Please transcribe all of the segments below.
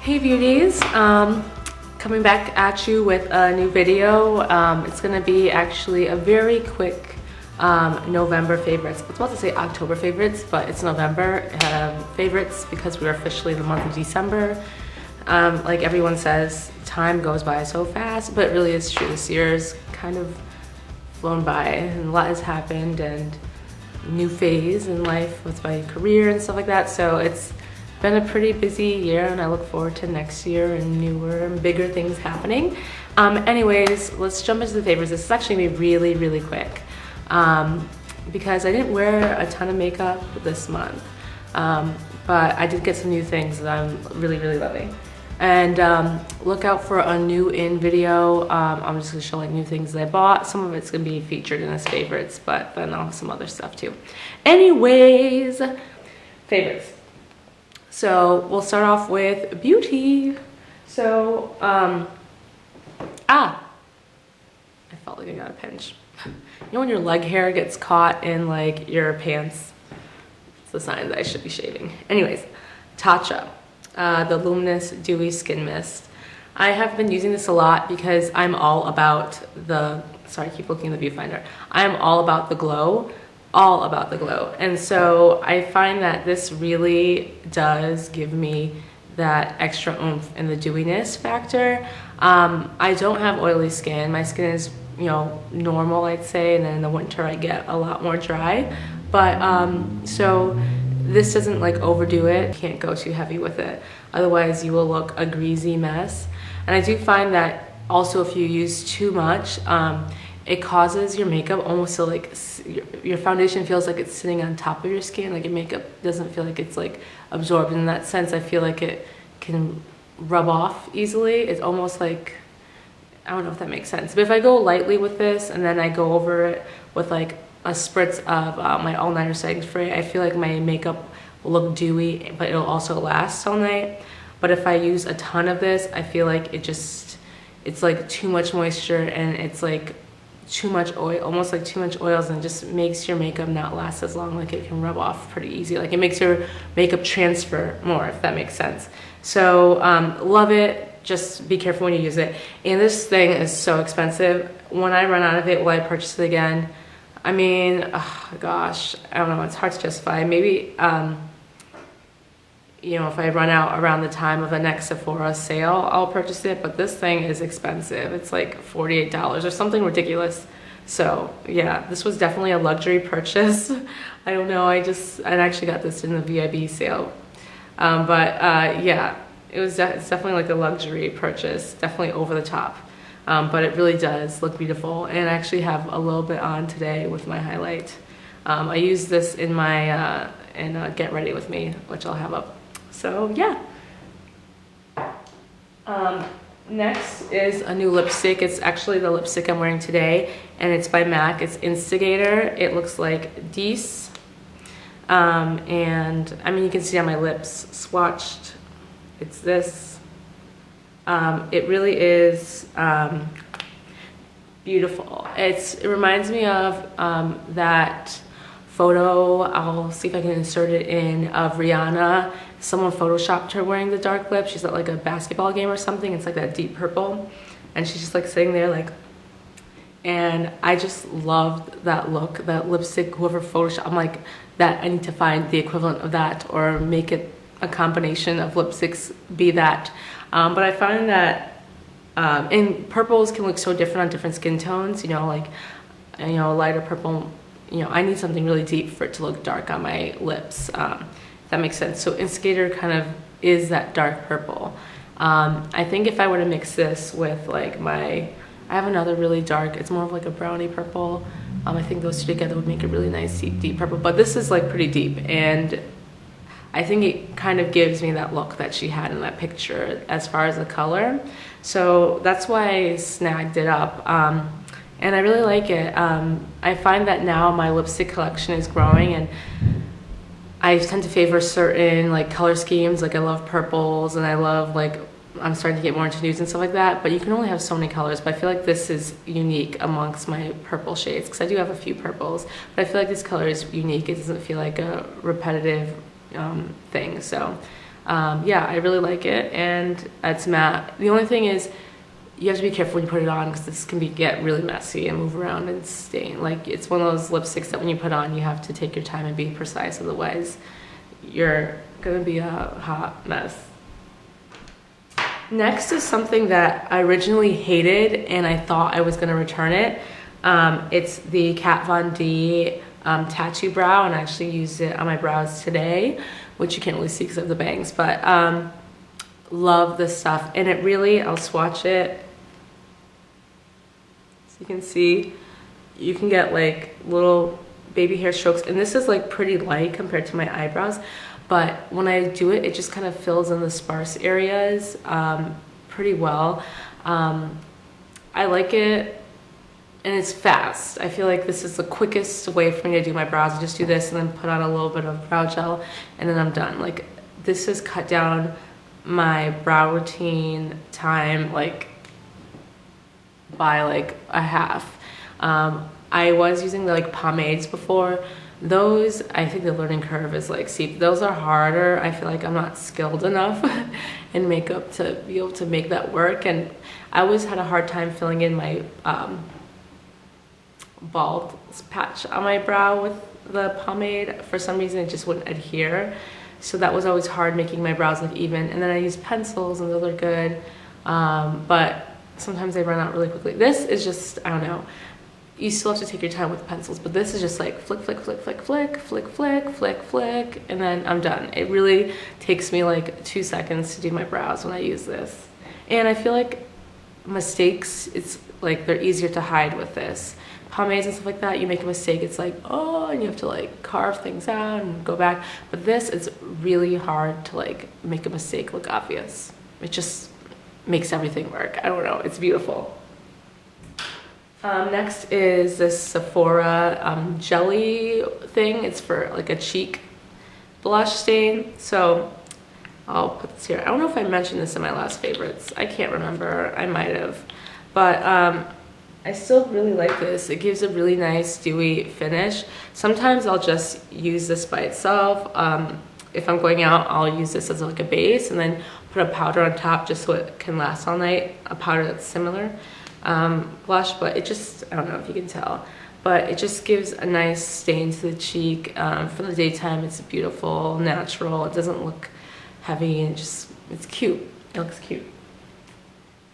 Hey beauties, coming back at you with a new video. It's gonna be actually a very quick November favorites. I was about to say October favorites, but it's November favorites because we're officially in the month of December. Like everyone says, time goes by so fast, but it really is true. This year's kind of flown by and a lot has happened, and new phase in life with my career and stuff like that. So it's been a pretty busy year, and I look forward to next year and newer and bigger things happening. Anyways, let's jump into the favorites. This is actually gonna be really, really quick because I didn't wear a ton of makeup this month, but I did get some new things that I'm really, really loving. And look out for a new in video. I'm just gonna show like new things that I bought. Some of it's gonna be featured in this favorites, but then I'll have some other stuff too. Anyways, favorites. So we'll start off with beauty. So, I felt like I got a pinch. You know when your leg hair gets caught in like your pants? It's the sign that I should be shaving. Anyways, Topshop, the Luminous Dewy Skin Mist. I have been using this a lot because I'm all about the, sorry, I keep looking at the viewfinder. I'm all about the glow. All about the glow. And so I find that this really does give me that extra oomph and the dewiness factor. I don't have oily skin. My skin is, you know, normal, I'd say, and then in the winter I get a lot more dry. But so this doesn't like overdo it. You can't go too heavy with it, otherwise you will look a greasy mess. And I do find that also if you use too much, it causes your makeup almost to like, your foundation feels like it's sitting on top of your skin. Like your makeup doesn't feel like it's like absorbed. In that sense, I feel like it can rub off easily. It's almost like, I don't know if that makes sense. But if I go lightly with this and then I go over it with like a spritz of my all-nighter setting spray, I feel like my makeup will look dewy, but it'll also last all night. But if I use a ton of this, I feel like it's like too much moisture, and it's like too much oil, almost like too much oils, and it just makes your makeup not last as long. Like it can rub off pretty easy. Like it makes your makeup transfer more, if that makes sense. So love it. Just be careful when you use it. And this thing is so expensive. When I run out of it, will I purchase it again? I mean, oh gosh, I don't know. It's hard to justify. Maybe, you know, if I run out around the time of the next Sephora sale, I'll purchase it. But this thing is expensive. It's like $48 or something ridiculous. So yeah, this was definitely a luxury purchase. I don't know. I actually got this in the VIB sale. Yeah, it's definitely like a luxury purchase. Definitely over the top. But it really does look beautiful. And I actually have a little bit on today with my highlight. I use this in my Get Ready With Me, which I'll have up. So yeah. Next is a new lipstick. It's actually the lipstick I'm wearing today, and it's by MAC. It's Instigator. It looks like Dees. And I mean, you can see on my lips swatched. It's this. It really is beautiful. It reminds me of that photo, I'll see if I can insert it in, of Rihanna. Someone photoshopped her wearing the dark lip. She's at like a basketball game or something. It's like that deep purple, and she's just like sitting there like, and I just loved that look, that lipstick, whoever photoshopped. I'm like, that I need to find the equivalent of that, or make it a combination of lipsticks be that. But I find that and purples can look so different on different skin tones, you know, like, you know, lighter purple, you know, I need something really deep for it to look dark on my lips. If that makes sense. So Instigator kind of is that dark purple. I think if I were to mix this with like I have another really dark, it's more of like a brownie purple. I think those two together would make a really nice deep purple, but this is like pretty deep, and I think it kind of gives me that look that she had in that picture as far as the color. So that's why I snagged it up. And I really like it. I find that now my lipstick collection is growing, and I tend to favor certain like color schemes. Like I love purples, and I love like, I'm starting to get more into nudes and stuff like that, but you can only have so many colors. But I feel like this is unique amongst my purple shades, because I do have a few purples, but I feel like this color is unique. It doesn't feel like a repetitive thing. So Yeah, I really like it, and it's matte. The only thing is you have to be careful when you put it on because this can get really messy and move around and stain. Like, it's one of those lipsticks that when you put on, you have to take your time and be precise, otherwise you're gonna be a hot mess. Next is something that I originally hated and I thought I was gonna return it. It's the Kat Von D tattoo brow, and I actually used it on my brows today, which you can't really see because of the bangs, but love this stuff. And it really, I'll swatch it so you can see, you can get like little baby hair strokes, and this is like pretty light compared to my eyebrows, but when I do it, it just kind of fills in the sparse areas pretty well. I like it, and it's fast. I feel like this is the quickest way for me to do my brows. I just do this and then put on a little bit of brow gel, and then I'm done. Like, this has cut down my brow routine time like by like a half. I was using the like pomades before. Those, I think the learning curve is like steep. Those are harder. I feel like I'm not skilled enough in makeup to be able to make that work, and I always had a hard time filling in my bald patch on my brow with the pomade. For some reason it just wouldn't adhere, so that was always hard, making my brows look even. And then I used pencils, and those are good, but sometimes they run out really quickly. This is just, I don't know, you still have to take your time with pencils, but this is just like flick, flick, flick, flick, flick, flick, flick, flick, flick, and then I'm done. It really takes me like 2 seconds to do my brows when I use this. And I feel like mistakes, it's like they're easier to hide with this. Pomades and stuff like that, you make a mistake, it's like, oh, and you have to like carve things out and go back. But this is really hard to like make a mistake look obvious. It just makes everything work. I don't know, it's beautiful. Next is this Sephora jelly thing. It's for like a cheek blush stain. So I'll put this here. I don't know if I mentioned this in my last favorites. I can't remember. I might have. But I still really like this. It gives a really nice dewy finish. Sometimes I'll just use this by itself. If I'm going out, I'll use this as like a base and then put a powder on top just so it can last all night. A powder that's similar. Blush, but it just, I don't know if you can tell, but it just gives a nice stain to the cheek. For the daytime, it's beautiful, natural. It doesn't look heavy, and just, it's cute. It looks cute.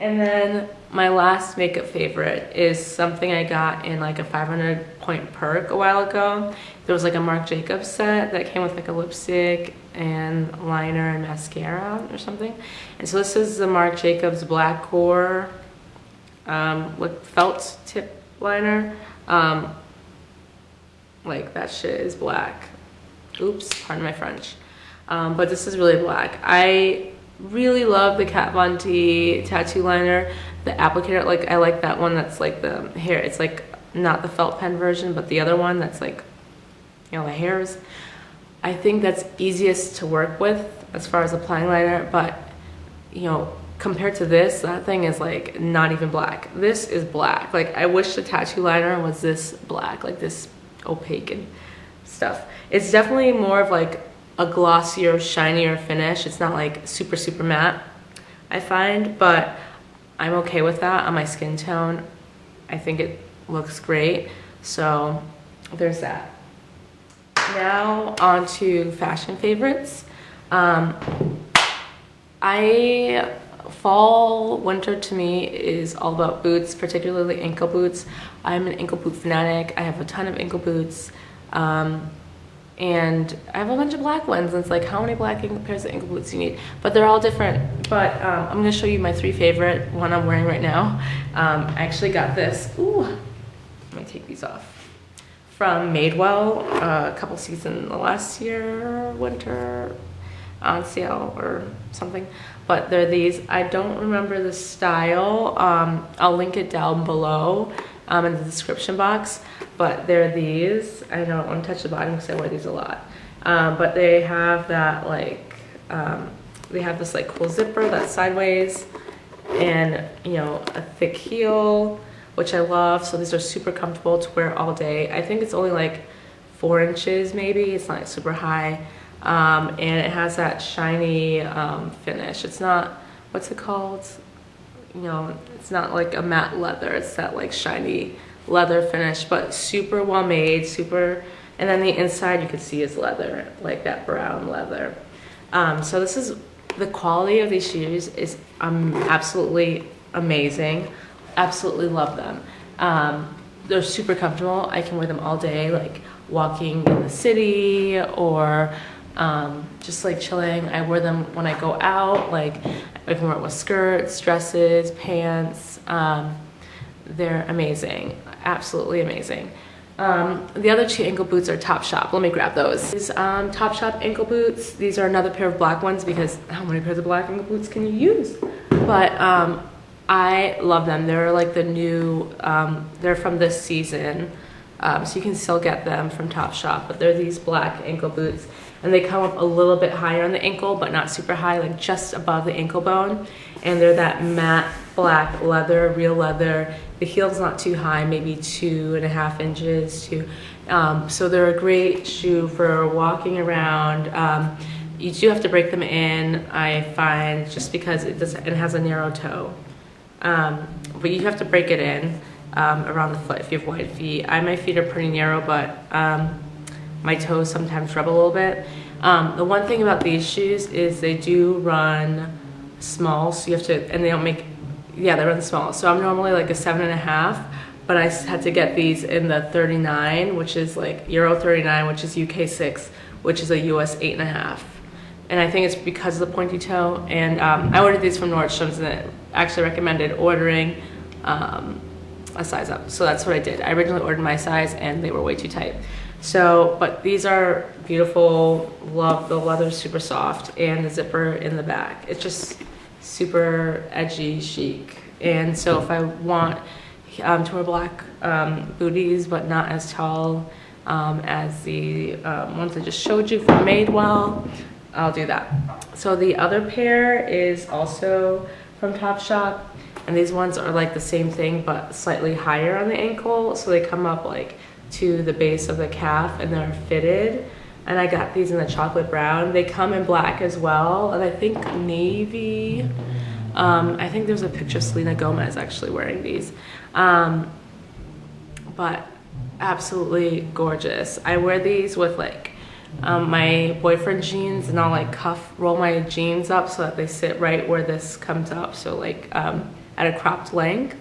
And then my last makeup favorite is something I got in like a 500-point perk a while ago. There was like a Marc Jacobs set that came with like a lipstick and liner and mascara or something. And so this is the Marc Jacobs Black Core with felt tip liner. Like, that shit is black. Oops, pardon my French. But this is really black. I really love the Kat Von D tattoo liner. The applicator, like, I like that one that's like the hair. It's like not the felt pen version, but the other one that's like, you know, the hairs. I think that's easiest to work with as far as applying liner, but you know, compared to this, that thing is like not even black. This is black. Like, I wish the tattoo liner was this black, like this opaque and stuff. It's definitely more of like a glossier, shinier finish. It's not like super, super matte, I find, but I'm okay with that on my skin tone. I think it looks great. So there's that. Now on to fashion favorites. Fall, winter to me is all about boots, particularly ankle boots. I'm an ankle boot fanatic. I have a ton of ankle boots. And I have a bunch of black ones, and it's like, how many black pairs of ankle boots do you need? But they're all different. But I'm gonna show you my 3 favorite, one I'm wearing right now. I actually got this, ooh, let me take these off, from Madewell, a couple seasons last year, winter, on sale or something. But they're these. I don't remember the style. I'll link it down below in the description box. But they're these. I don't want to touch the bottom because I wear these a lot. But they have that like, they have this like cool zipper that's sideways, and you know, a thick heel, which I love. So these are super comfortable to wear all day. I think it's only like 4 inches maybe. It's not super high. and it has that shiny finish. It's not, what's it called? You know, it's not like a matte leather. It's that like shiny leather finish, but super well made, super. And then the inside you could see is leather, like that brown leather. So this is, the quality of these shoes is absolutely amazing. Absolutely love them. They're super comfortable. I can wear them all day, like walking in the city or just like chilling. I wear them when I go out, like I can wear it with skirts, dresses, pants. They're amazing, absolutely amazing. The other two ankle boots are Topshop. Let me grab those. These Topshop ankle boots. These are another pair of black ones because how many pairs of black ankle boots can you use? But I love them. They're like the new, they're from this season. So you can still get them from Topshop, but they're these black ankle boots and they come up a little bit higher on the ankle, but not super high, like just above the ankle bone. And they're that matte black leather, real leather. The heel's not too high, maybe 2.5 inches. So they're a great shoe for walking around. You do have to break them in, I find, just because it has a narrow toe. But you have to break it in around the foot if you have wide feet. My feet are pretty narrow, but my toes sometimes rub a little bit. The one thing about these shoes is they do run small, so you have to, and they don't make, yeah, they run small. So I'm normally like a 7.5, but I had to get these in the 39, which is like Euro 39, which is UK 6, which is a US 8.5. And I think it's because of the pointy toe. And I ordered these from Nordstrom's and it actually recommended ordering a size up. So that's what I did. I originally ordered my size and they were way too tight. So, but these are beautiful. Love the leather, super soft, and the zipper in the back. It's just super edgy, chic. And so if I want to wear black booties, but not as tall as the ones I just showed you from Madewell, I'll do that. So the other pair is also from Topshop, and these ones are like the same thing but slightly higher on the ankle, so they come up like to the base of the calf and they're fitted. And I got these in the chocolate brown. They come in black as well, and I think navy. I think there's a picture of Selena Gomez actually wearing these. But absolutely gorgeous. I wear these with like my boyfriend jeans, and I'll like roll my jeans up so that they sit right where this comes up, so like at a cropped length,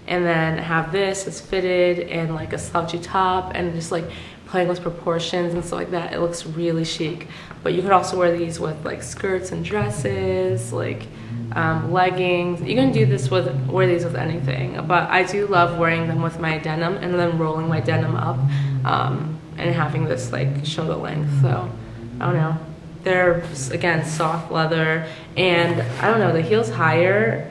and then have this as fitted and like a slouchy top, and just like playing with proportions and stuff like that. It looks really chic. But you could also wear these with like skirts and dresses, like leggings. You can do this with, wear these with anything, but I do love wearing them with my denim and then rolling my denim up and having this like show the length. So I don't know, they're again soft leather, and I don't know, the heel's higher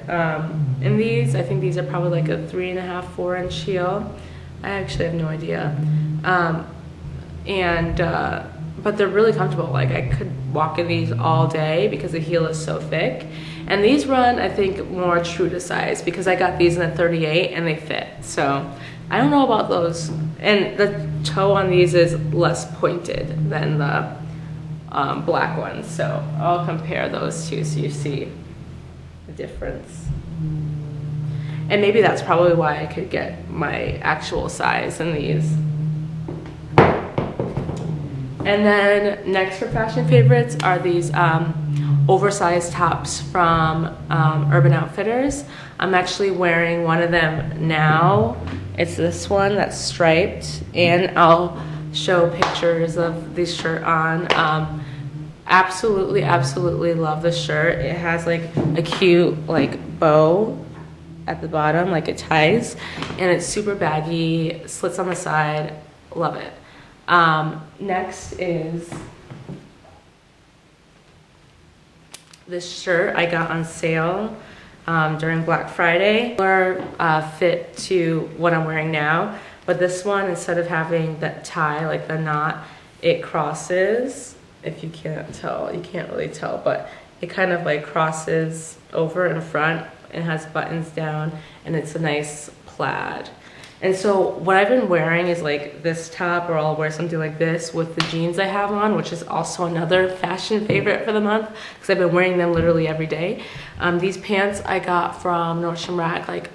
in these. I think these are probably like a 3.5-4 inch heel. I actually have no idea. But they're really comfortable. Like I could walk in these all day because the heel is so thick. And these run, I think, more true to size because I got these in a 38 and they fit. So I don't know about those. And the toe on these is less pointed than the black ones. So I'll compare those two so you see the difference. And maybe that's probably why I could get my actual size in these. And then next for fashion favorites are these oversized tops from Urban Outfitters. I'm actually wearing one of them now. It's this one that's striped, and I'll show pictures of this shirt on. Absolutely, absolutely love this shirt. It has like a cute like bow at the bottom, like it ties, and it's super baggy, slits on the side. Love it. Next is this shirt I got on sale during Black Friday. Similar fit to what I'm wearing now, but this one, instead of having that tie, like the knot, it crosses. If you can't tell, you can't really tell, but it kind of like crosses over in front and has buttons down, and it's a nice plaid. And so what I've been wearing is like this top, or I'll wear something like this with the jeans I have on, which is also another fashion favorite for the month because I've been wearing them literally every day. These pants I got from Nordstrom Rack like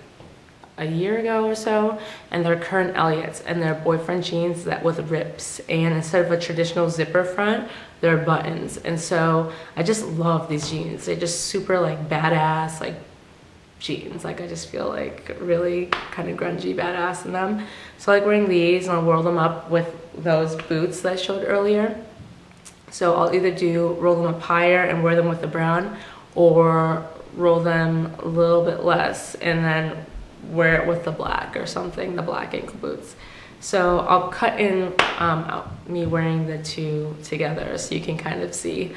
a year ago or so, and they're Current Elliott's, and they're boyfriend jeans that with rips, and instead of a traditional zipper front, they're buttons. And so I just love these jeans. They're just super like badass, like jeans. Like I just feel like really kind of grungy badass in them. So I like wearing these, and I'll roll them up with those boots that I showed earlier. So I'll either roll them up higher and wear them with the brown, or roll them a little bit less and then wear it with the black or something, the black ankle boots. So I'll cut in me wearing the two together so you can kind of see.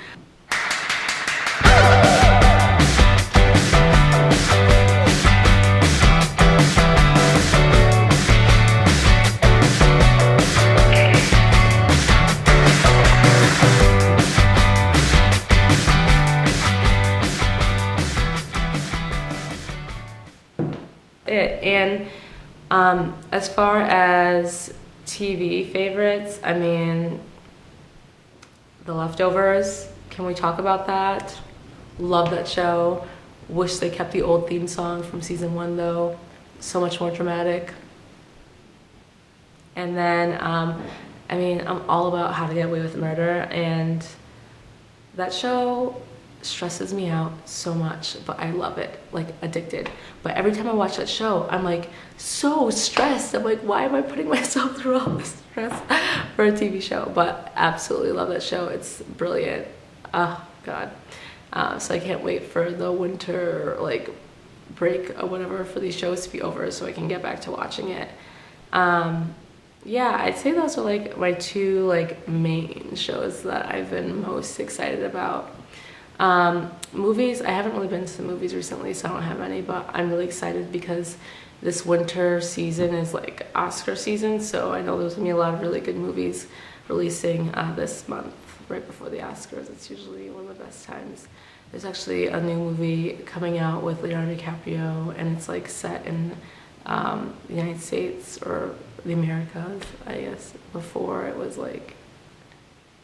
And as far as TV favorites, I mean, The Leftovers, can we talk about that? Love that show. Wish they kept the old theme song from season 1 though. So much more dramatic. And then, I mean, I'm all about How to Get Away with Murder, and that show stresses me out so much, but I love it, like addicted. But every time I watch that show, I'm like so stressed. I'm like, why am I putting myself through all this stress for a TV show? But absolutely love that show. It's brilliant. Oh God. So I can't wait for the winter like break or whatever for these shows to be over so I can get back to watching it. Yeah, I'd say those are like my two like main shows that I've been most excited about. Movies, I haven't really been to the movies recently, so I don't have any, but I'm really excited because this winter season is like Oscar season, so I know there's gonna be a lot of really good movies releasing this month, right before the Oscars. It's usually one of the best times. There's actually a new movie coming out with Leonardo DiCaprio, and it's like set in the United States, or the Americas, I guess. Before it was like,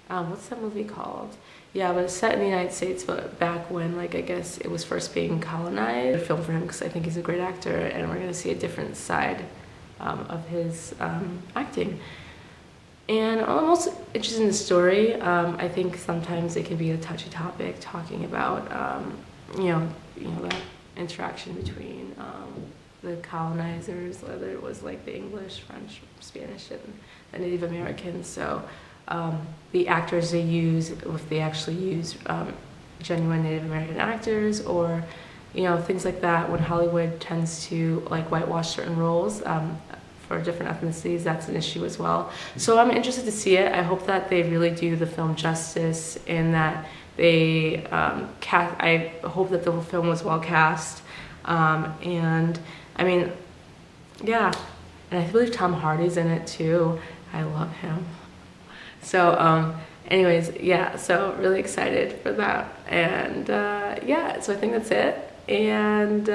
what's that movie called? Yeah, but it's set in the United States, but back when, like, I guess it was first being colonized. A film for him because I think he's a great actor, and we're gonna see a different side of his acting. And I'm also interested in the story. I think sometimes it can be a touchy topic talking about, you know, that interaction between the colonizers, whether it was like the English, French, Spanish, and the Native Americans. So the actors they use, if they actually use genuine Native American actors, or things like that. When Hollywood tends to like whitewash certain roles for different ethnicities, that's an issue as well. So I'm interested to see it. I hope that they really do the film justice, and that they cast. I hope that the film was well cast, and I mean, yeah, and I believe Tom Hardy's in it too. I love him. So anyways, yeah, so really excited for that. And yeah, so I think that's it. And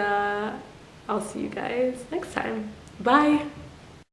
I'll see you guys next time. Bye.